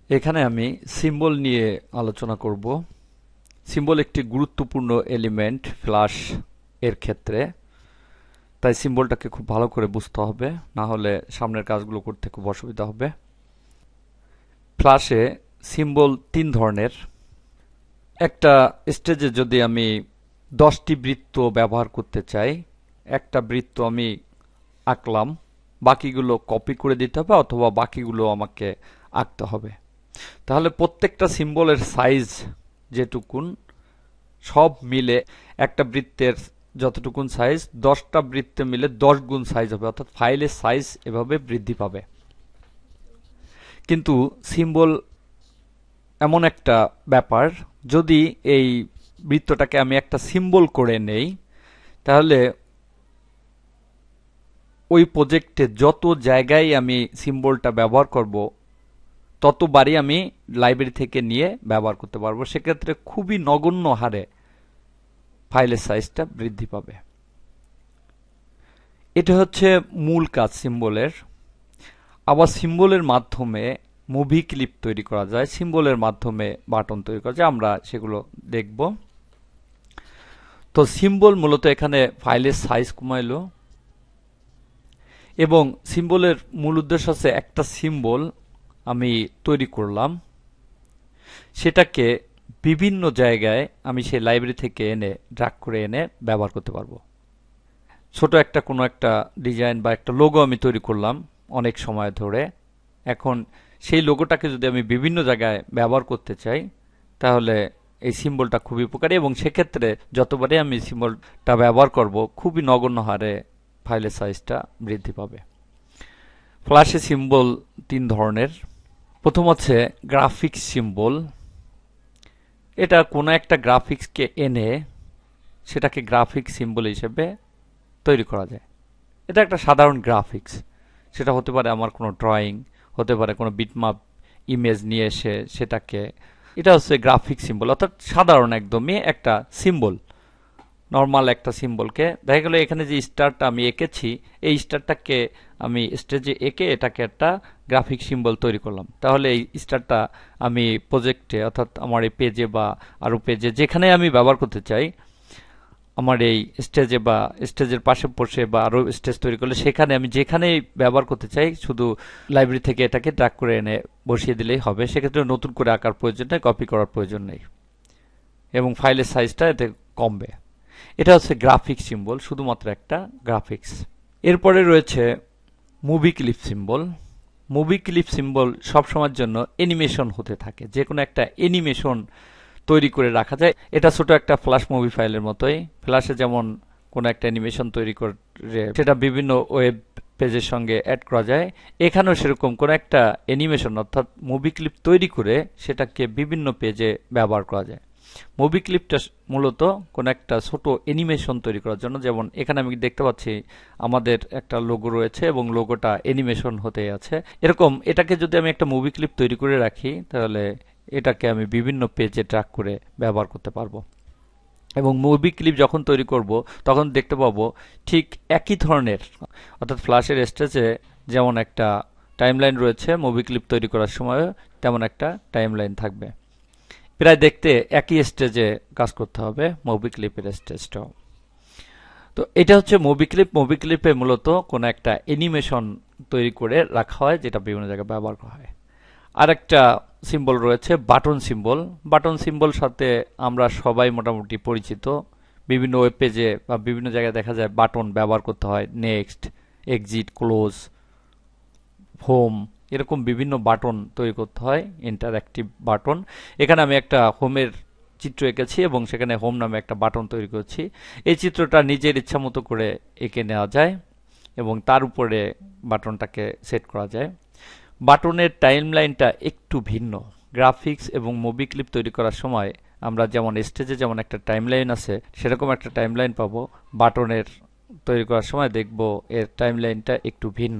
এখানে আমি সিম্বল নিয়ে আলোচনা করব। সিম্বল একটি গুরুত্বপূর্ণ এলিমেন্ট ফ্ল্যাশ এর ক্ষেত্রে, তাই সিম্বলটাকে খুব ভালো করে বুঝতে হবে, না হলে সামনের কাজগুলো করতে খুব অসুবিধা হবে। ফ্ল্যাশে সিম্বল তিন ধরনের। একটা স্টেজে যদি আমি 10টি বৃত্ত ব্যবহার করতে চাই, একটা বৃত্ত আমি আঁকলাম, বাকিগুলো কপি করে দিতে হবে অথবা বাকিগুলো আমাকে আঁকতে হবে। তাহলে প্রত্যেকটা সিম্বলের সাইজ যেটুকুন সব মিলে একটা বৃত্তের যতটুকুন সাইজ 10টা বৃত্তে মিলে 10 গুণ সাইজ হবে, অর্থাৎ ফাইলের সাইজ এভাবে বৃদ্ধি পাবে। কিন্তু সিম্বল এমন একটা ব্যাপার, যদি এই বৃত্তটাকে আমি একটা সিম্বল করে নেই, তাহলে ওই প্রজেক্টে যত জায়গায় আমি সিম্বলটা ব্যবহার করব ততবারই আমি লাইব্রেরি থেকে নিয়ে ব্যবহার করতে পারবো। সেক্ষেত্রে খুবই নগণ্য হারে ফাইলের সাইজটা বৃদ্ধি পাবে। এটা হচ্ছে মূল কাজ সিম্বলের। আবার সিম্বলের মাধ্যমে মুভি ক্লিপ তৈরি করা যায়, সিম্বলের মাধ্যমে বাটন তৈরি করা যায়, আমরা সেগুলো দেখব। তো সিম্বল মূলত এখানে ফাইলের সাইজ কমাইলো, এবং সিম্বলের মূল উদ্দেশ্য হচ্ছে একটা সিম্বল আমি তৈরি করলাম, সেটাকে বিভিন্ন জায়গায় আমি সেই লাইব্রেরি থেকে এনে ড্রাগ করে এনে ব্যবহার করতে পারবো। ছোট একটা কোনো একটা ডিজাইন বা একটা লোগো আমি তৈরি করলাম অনেক সময় ধরে, এখন সেই লোগোটাকে যদি আমি বিভিন্ন জায়গায় ব্যবহার করতে চাই, তাহলে এই সিম্বলটা খুবই উপকারী, এবং সেক্ষেত্রে যতবারই আমি সিম্বলটা ব্যবহার করব খুবই নগণ্য হারে ফাইলের সাইজটা বৃদ্ধি পাবে। ফ্ল্যাশে সিম্বল তিন ধরনের। প্রথম হচ্ছে গ্রাফিক্স সিম্বল। এটা কোনো একটা গ্রাফিক্সকে এনে সেটাকে গ্রাফিক্স সিম্বল হিসেবে তৈরি করা যায়। এটা একটা সাধারণ গ্রাফিক্স, সেটা হতে পারে আমার কোনো ড্রয়িং, হতে পারে কোনো বিটম্যাপ ইমেজ নিয়ে এসে সেটাকে, এটা হচ্ছে গ্রাফিক সিম্বল, অর্থাৎ সাধারণ একদমই একটা সিম্বল, নর্মাল একটা সিম্বলকে দেখা গেল এখানে যে স্টারটা আমি এঁকেছি, এই স্টারটাকে আমি স্টেজে এঁকে এটাকে একটা গ্রাফিক সিম্বল তৈরি করলাম। তাহলে এই স্টারটা আমি প্রজেক্টে, অর্থাৎ আমার এই পেজে বা আরো পেজে যেখানে আমি ব্যবহার করতে চাই, আমার এই স্টেজে বা স্টেজের পাশে বসে বা আরো স্টেজ তৈরি করলে সেখানে আমি যেখানেই ব্যবহার করতে চাই শুধু লাইব্রেরি থেকে এটাকে ড্রাগ করে এনে বসিয়ে দিলেই হবে। সেক্ষেত্রে নতুন করে আঁকার প্রয়োজন নেই, কপি করার প্রয়োজন নেই, এবং ফাইলের সাইজটা এতে কমবে। এটা হচ্ছে গ্রাফিক সিম্বল, শুধুমাত্র একটা গ্রাফিক্স। এরপরে রয়েছে movie clip symbol. Movie clip symbol সবসময়ের জন্য অ্যানিমেশন হতে থাকে, যে কোনো একটা অ্যানিমেশন তৈরি করে রাখা যায়। এটা ছোট একটা ফ্ল্যাশ মুভি ফাইলের মতোই। ফ্ল্যাশে যেমন কোনো একটা অ্যানিমেশন তৈরি করে সেটা বিভিন্ন ওয়েব পেজের সঙ্গে অ্যাড করা যায়, এখানেও সেরকম কোনো একটা অ্যানিমেশন অর্থাৎ মুভি ক্লিপ তৈরি করে সেটাকে বিভিন্ন পেজে ব্যবহার করা যায়। মুভি ক্লিপটা মূলত কোনো একটা ছোট অ্যানিমেশন তৈরি করার জন্য, যেমন এখানে আমি দেখতে পাচ্ছি আমাদের একটা লোগো রয়েছে এবং লোগোটা অ্যানিমেশন হতে আছে, এরকম এটাকে যদি আমি একটা মুভি ক্লিপ তৈরি করে রাখি, তাহলে এটাকে আমি বিভিন্ন পেজে ট্র্যাক করে ব্যবহার করতে পারবো। এবং মুভি ক্লিপ যখন তৈরি করব তখন দেখতে পাবো ঠিক একই ধরনের, অর্থাৎ ফ্ল্যাশের স্টেজে যেমন একটা টাইমলাইন রয়েছে, মুভি ক্লিপ তৈরি করার সময় তেমন একটা টাইমলাইন থাকবে। প্রায় দেখতে একই স্টেজে কাজ করতে হবে মুভি ক্লিপের স্টেজটাও। তো এটা হচ্ছে মুভি ক্লিপ। মুভি ক্লিপে মূলত কোনো একটা অ্যানিমেশন তৈরি করে রাখা হয়, যেটা বিভিন্ন জায়গায় ব্যবহার করা হয়। আরেকটা সিম্বল রয়েছে বাটন সিম্বল। বাটন সিম্বল সাথে আমরা সবাই মোটামুটি পরিচিত। বিভিন্ন ওয়েব পেজে বা বিভিন্ন জায়গায় দেখা যায় বাটন ব্যবহার করতে হয়, নেক্সট, এক্সিট, ক্লোজ, হোম, এরকম বিভিন্ন বাটন তৈরি করতে হয়, ইন্টারঅ্যাক্টিভ বাটন। এখানে আমি একটা হোমের চিত্র এঁকেছি এবং সেখানে হোম নামে একটা বাটন তৈরি করছি। এই চিত্রটা নিজের ইচ্ছা মতো করে এঁকে নেওয়া যায় এবং তার উপরে বাটনটাকে সেট করা যায়। বাটনের টাইমলাইনটা একটু ভিন্ন। গ্রাফিক্স এবং মুভি ক্লিপ তৈরি করার সময় আমরা যেমন স্টেজে যেমন একটা টাইমলাইন আছে সেরকম একটা টাইমলাইন পাবো, বাটনের তৈরি করার সময় দেখব এর টাইমলাইনটা একটু ভিন্ন।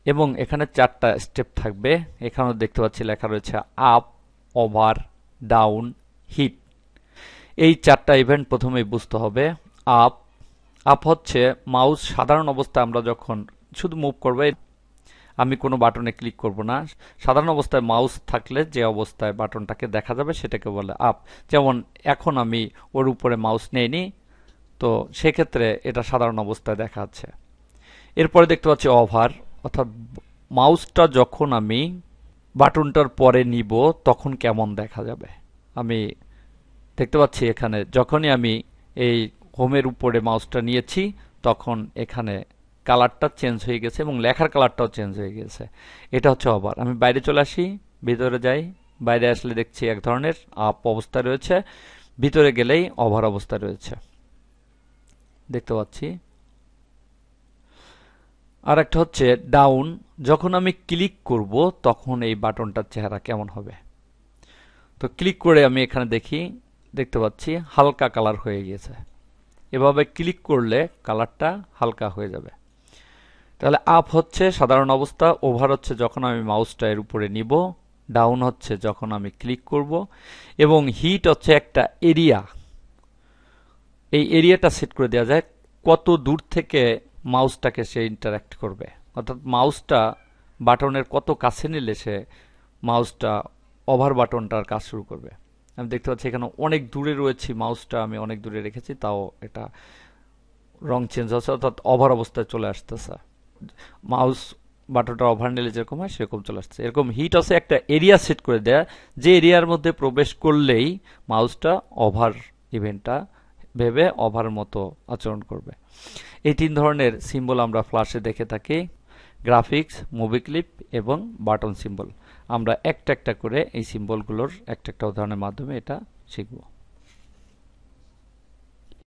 এবং এখানে 4টা স্টেপ থাকবে। এখানেও দেখতে পাচ্ছি লেখা রয়েছে আপ, ওভার, ডাউন, হিট। এই 4টা ইভেন্ট প্রথমেই বুঝতে হবে। আপ, আপ হচ্ছে মাউস সাধারণ অবস্থায় আমরা যখন শুধু মুভ করবো, আমি কোনো বাটনে ক্লিক করব না। সাধারণ অবস্থায় মাউস থাকলে যে অবস্থায় বাটনটাকে দেখা যাবে সেটাকে বলে আপ। যেমন এখন আমি ওর উপরে মাউস নেইনি, তো সেক্ষেত্রে এটা সাধারণ অবস্থায় দেখা যাচ্ছে। এরপরে দেখতে পাচ্ছি ওভার, অর্থাৎ মাউসটা যখন আমি বাটনটার পরে নিব তখন কেমন দেখা যাবে। আমি দেখতে পাচ্ছি এখানে যখনই আমি এই হোমের উপরে মাউসটা নিয়েছি তখন এখানে কালারটা চেঞ্জ হয়ে গেছে এবং লেখার কালারটাও চেঞ্জ হয়ে গেছে। এটা হচ্ছে ওভার। আমি বাইরে চলে আসি, ভিতরে যাই, বাইরে আসলে দেখছি এক ধরনের আপ অবস্থা রয়েছে, ভিতরে গেলেই ওভার অবস্থা রয়েছে দেখতে পাচ্ছি। আর একটা হচ্ছে ডাউন, যখন আমি ক্লিক করব তখন এই বাটনটার চেহারা কেমন হবে। তো ক্লিক করে আমি এখানে দেখতে পাচ্ছি হালকা কালার হয়ে গেছে। এভাবে ক্লিক করলে কালারটা হালকা হয়ে যাবে। তাহলে আপ হচ্ছে সাধারণ অবস্থা, ওভার হচ্ছে যখন আমি মাউসটা এর উপরে নিব, ডাউন হচ্ছে যখন আমি ক্লিক করব, এবং হিট হচ্ছে একটা এরিয়া। এই এরিয়াটা সেট করে দেওয়া যায় কত দূর থেকে মাউসটাকে সে ইন্টারঅ্যাক্ট করবে, অর্থাৎ মাউসটা বাটনের কত কাছে নিলে সে মাউসটা ওভার বাটনটার কাজ শুরু করবে। আমি দেখতে পাচ্ছি এখানে অনেক দূরে রয়েছি, মাউসটা আমি অনেক দূরে রেখেছি, তাও এটা রং চেঞ্জ হচ্ছে, অর্থাৎ ওভার অবস্থায় চলে আসতেছে। মাউস বাটনটা ওভার নিলে যেরকম হয় সেরকম চলে আসছে। এরকম হিট আছে একটা এরিয়া সেট করে দেয়া, যে এরিয়ার মধ্যে প্রবেশ করলেই মাউসটা ওভার ইভেন্টটা ভেবে ওভার মতো আচরণ করবে। এই তিন ধরনের সিম্বল আমরা ফ্ল্যাশে দেখে থাকি: গ্রাফিক্স, মুভি ক্লিপ এবং বাটন সিম্বল। আমরা একটা একটা করে এই সিম্বলগুলোর একটা একটা উদাহরণের মাধ্যমে এটা শিখব।